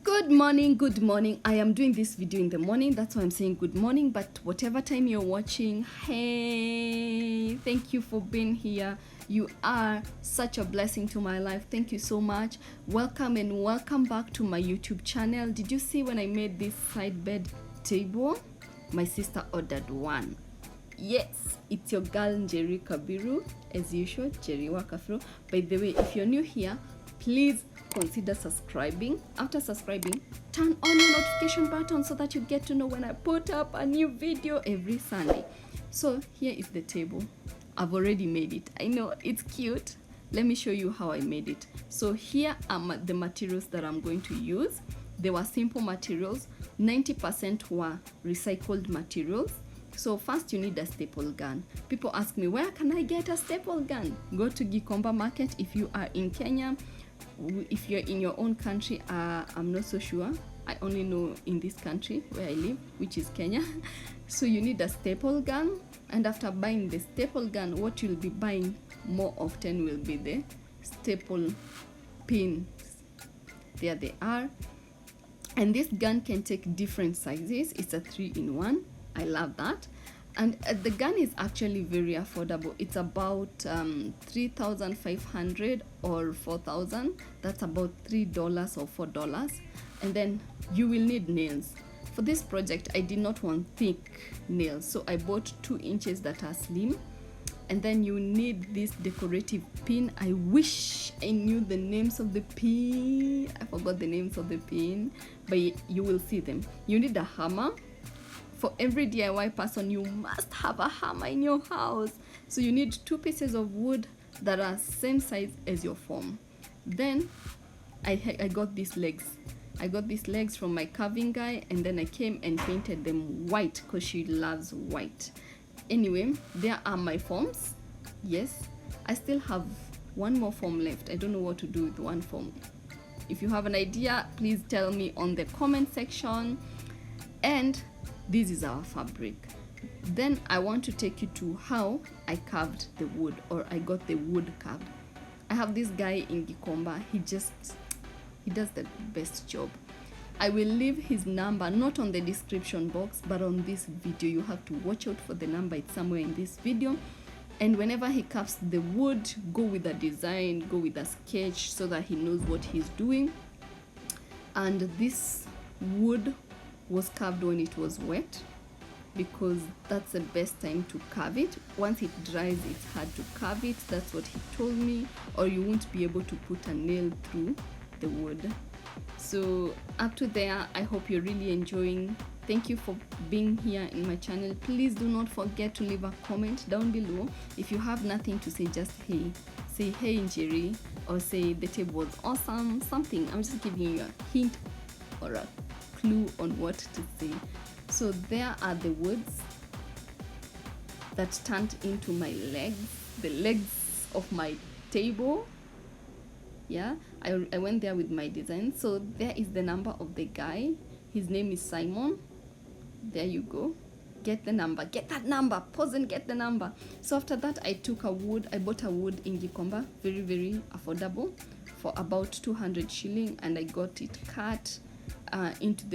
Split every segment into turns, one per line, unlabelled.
Good morning. I am doing this video in the morning, that's why I'm saying good morning, but whatever time you're watching, hey, thank you for being here. You are such a blessing to my life. Thank you so much. Welcome and welcome back to my YouTube channel. Did you see when I made this side bed table? My sister ordered one. Yes, it's your girl Njeri Kabiru, as usual, Njeri Kabiru. By the way, if you're new here, please consider subscribing. After subscribing, turn on your notification button so that you get to know when I put up a new video every Sunday. So here is the table. I've already made it. I know it's cute. Let me show you how I made it. So here are the materials that I'm going to use. They were simple materials. 90% were recycled materials. So first you need a staple gun. People ask me, where can I get a staple gun? Go to Gikomba Market if you are in Kenya. If you're in your own country, I'm not so sure. I only know in this country where I live, which is Kenya. So you need a staple gun, and after buying the staple gun, what you'll be buying more often will be the staple pins. There they are. And this gun can take different sizes. It's a 3-in-1. I love that. And the gun is actually very affordable. It's about 3,500 or 4,000. That's about $3 or $4. And then you will need nails. For this project, I did not want thick nails, so I bought 2 inches that are slim. And then you need this decorative pin. I wish I knew the names of the pin. I forgot the names of the pin, but you will see them. You need a hammer. For every DIY person, you must have a hammer in your house. So you need 2 pieces of wood that are same size as your foam. Then I got these legs. I got these legs from my carving guy, and then I came and painted them white because she loves white. Anyway, there are my foams. Yes, I still have one more foam left. I don't know what to do with one foam. If you have an idea, please tell me on the comment section. And this is our fabric. Then I want to take you to how I carved the wood, or I got the wood carved. I have this guy in Gikomba. He does the best job. I will leave his number not on the description box, but on this video. You have to watch out for the number. It's somewhere in this video. And whenever he carves the wood, go with a design, go with a sketch so that he knows what he's doing. And this wood was carved when it was wet, because that's the best time to carve it. Once it dries, it's hard to carve it. That's what he told me, or you won't be able to put a nail through the wood. So up to there, I hope you're really enjoying. Thank you for being here in my channel. Please do not forget to leave a comment down below. If you have nothing to say, just say hey Njeri, or say the table was awesome, something. I'm just giving you a hint or a clue on what to say. So there are the woods that turned into my legs, the legs of my table. Yeah, I went there with my design. So there is the number of the guy. His name is Simon. There you go. Get the number, get that number, pause and get the number. So after that, I took a wood. I bought a wood in Gikomba, very, very affordable, for about 200 shilling, and I got it cut into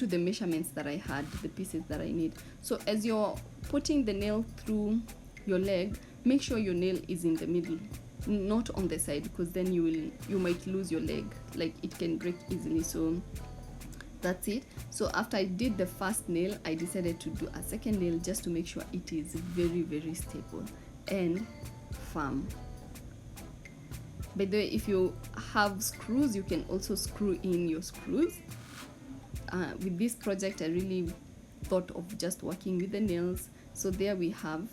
the measurements that I had, the pieces that I need. So as you're putting the nail through your leg, make sure your nail is in the middle, not on the side, because then you might lose your leg, like it can break easily. So that's it. So after I did the first nail, I decided to do a second nail just to make sure it is very, very stable and firm. By the way, if you have screws, you can also screw in your screws. With this project, I really thought of just working with the nails. So there we have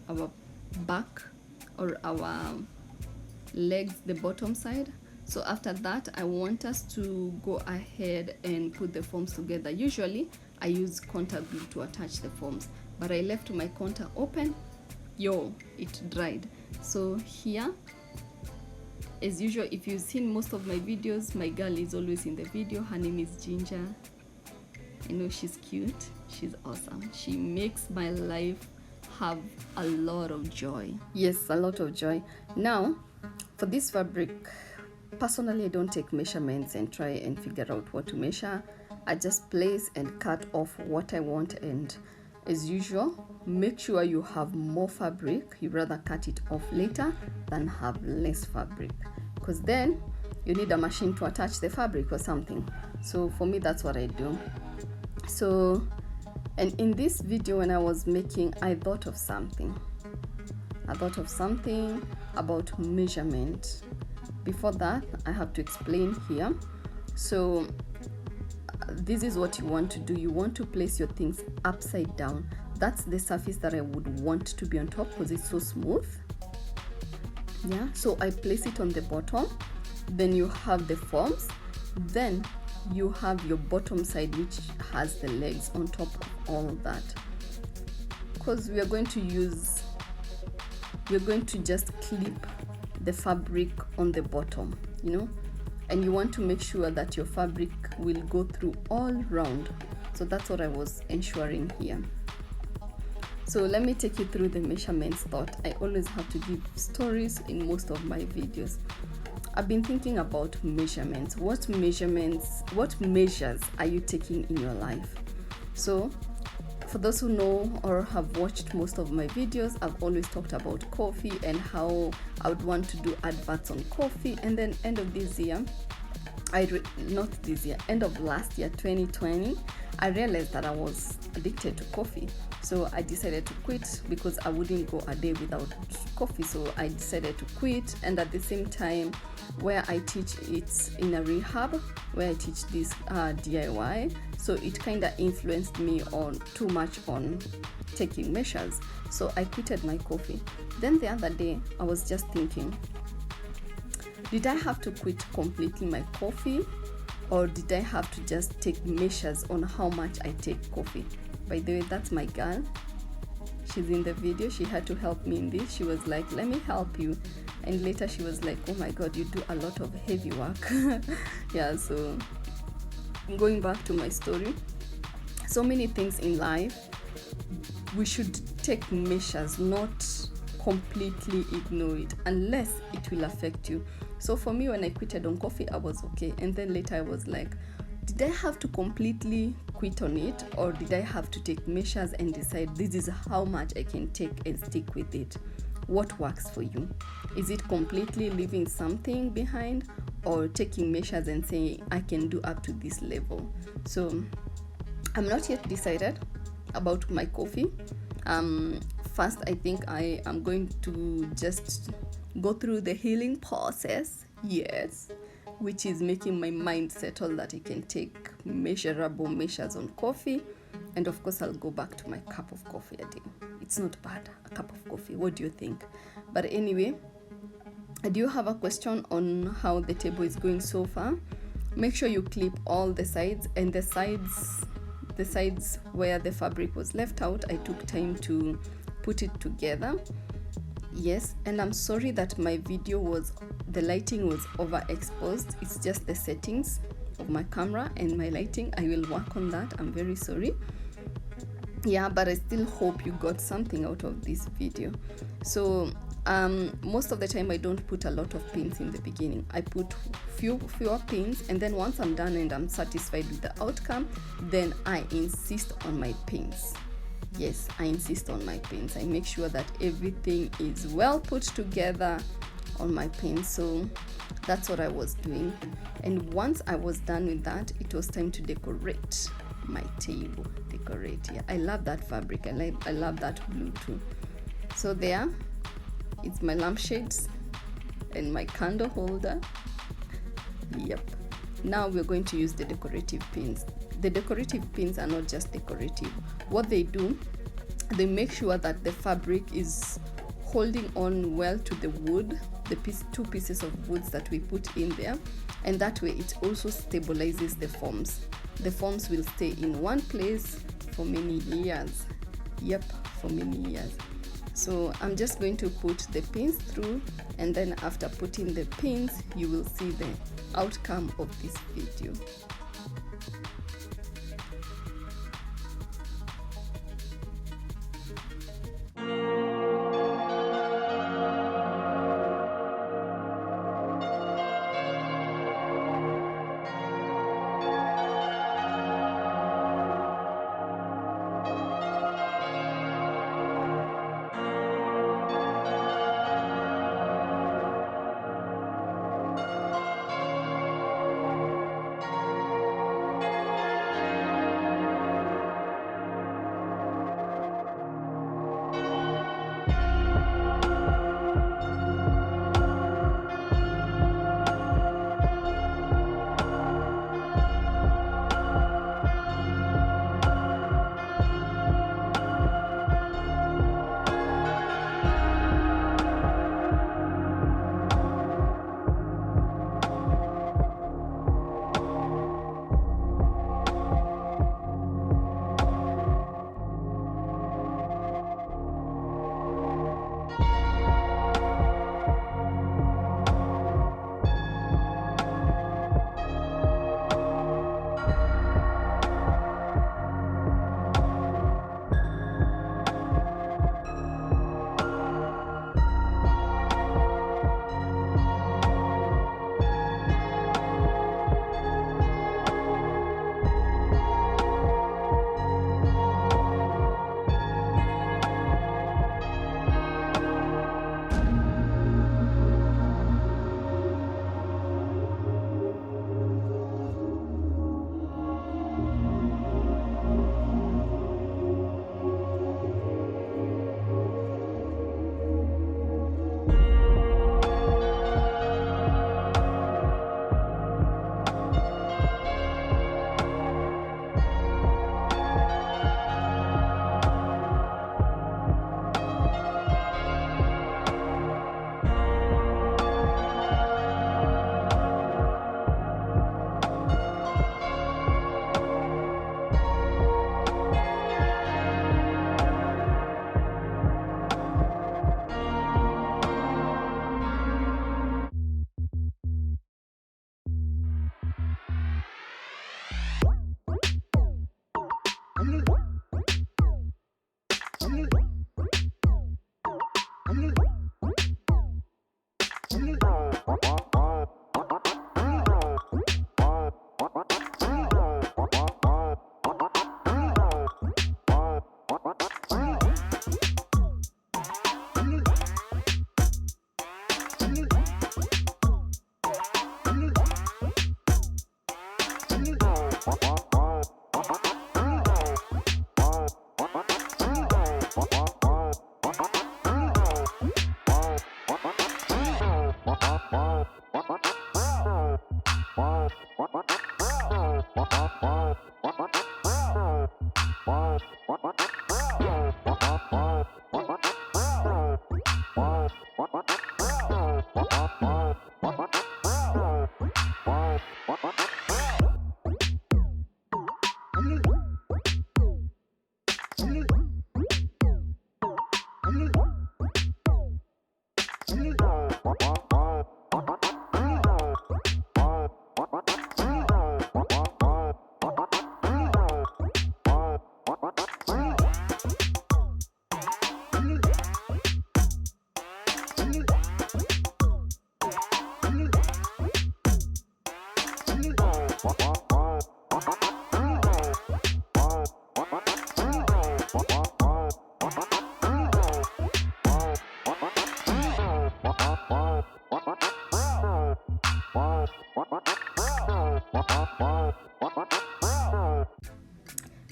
our back, or our legs, the bottom side. So after that, I want us to go ahead and put the foams together. Usually, I use contact glue to attach the foams, but I left my contact open. It dried. So here, as usual, if you've seen most of my videos, my girl is always in the video. Her name is Ginger. I know she's cute. She's awesome. She makes my life have a lot of joy. Yes, a lot of joy. Now, for this fabric, Personally, I don't take measurements and try and figure out what to measure. I just place and cut off what I want, and as usual, make sure you have more fabric. You rather cut it off later than have less fabric, because then you need a machine to attach the fabric or something. So for me, that's what I do. So, and in this video when I was making, I thought of something about measurement. Before that, I have to explain here. So this is what you want to do. You want to place your things upside down. That's the surface that I would want to be on top because it's so smooth. Yeah, so I place it on the bottom. Then you have the forms. Then you have your bottom side, which has the legs on top of all of that. Because we are going to just clip the fabric on the bottom, and you want to make sure that your fabric will go through all round. So that's what I was ensuring here. So let me take you through the measurements thought. I always have to give stories in most of my videos. I've been thinking about measurements. What measures are you taking in your life? So for those who know or have watched most of my videos, I've always talked about coffee and how I would want to do adverts on coffee. And then end of last year, 2020, I realized that I was addicted to coffee. So I decided to quit because I wouldn't go a day without coffee. So I decided to quit. And at the same time, where I teach, it's in a rehab where I teach this DIY. So it kind of influenced me too much on taking measures. So I quitted my coffee. Then the other day, I was just thinking, did I have to quit completely my coffee, or did I have to just take measures on how much I take coffee? By the way, that's my girl. She's in the video. She had to help me in this. She was like, let me help you. And later she was like, oh my God, you do a lot of heavy work. Yeah, so going back to my story, so many things in life, we should take measures, not completely ignore it unless it will affect you. So for me, when I quitted on coffee, I was okay. And then later I was like, did I have to completely quit on it, or did I have to take measures and decide this is how much I can take and stick with it? What works for you? Is it completely leaving something behind, or taking measures and saying I can do up to this level? So I'm not yet decided about my coffee. First, I think I am going to just go through the healing process, yes, which is making my mind settle that I can take measurable measures on coffee. And of course, I'll go back to my cup of coffee a day. It's not bad, a cup of coffee. What do you think? But anyway, do you have a question on how the table is going so far? Make sure you clip all the sides, and the sides where the fabric was left out, I took time to put it together. Yes, and I'm sorry that my video the lighting was overexposed. It's just the settings of my camera and my lighting. I will work on that. I'm very sorry. Yeah, but I still hope you got something out of this video. So most of the time I don't put a lot of pins in the beginning. I put fewer pins, and then once I'm done and I'm satisfied with the outcome, then I insist on my pins. Yes, I insist on my pins. I make sure that everything is well put together on my pins. So that's what I was doing. And once I was done with that, it was time to decorate my table. Yeah, I love that fabric. I love that blue too. So there, it's my lampshades and my candle holder. Yep. Now we're going to use the decorative pins. The decorative pins are not just decorative. What they do, they make sure that the fabric is holding on well to the wood, two pieces of woods that we put in there, and that way it also stabilizes the forms. The forms will stay in one place for many years. Yep, for many years. So I'm just going to put the pins through, and then after putting the pins, you will see the outcome of this video.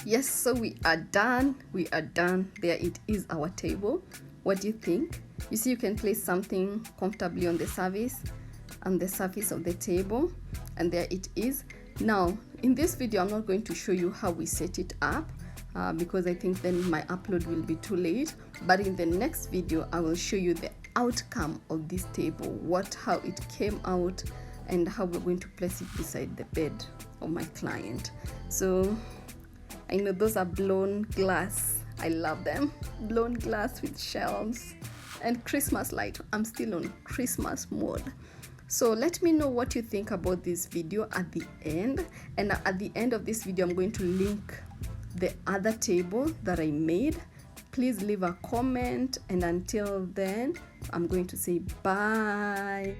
Yes, so we are done. There it is, our table. What do you think? You see, you can place something comfortably on the surface of the table, and there it is. Now in this video I'm not going to show you how we set it up because I think then my upload will be too late, but in the next video I will show you the outcome of this table, how it came out, and how we're going to place it beside the bed of my client. So I know those are blown glass. I love them. Blown glass with shelves and Christmas light. I'm still on Christmas mode. So let me know what you think about this video at the end. And at the end of this video, I'm going to link the other table that I made. Please leave a comment. And until then, I'm going to say bye.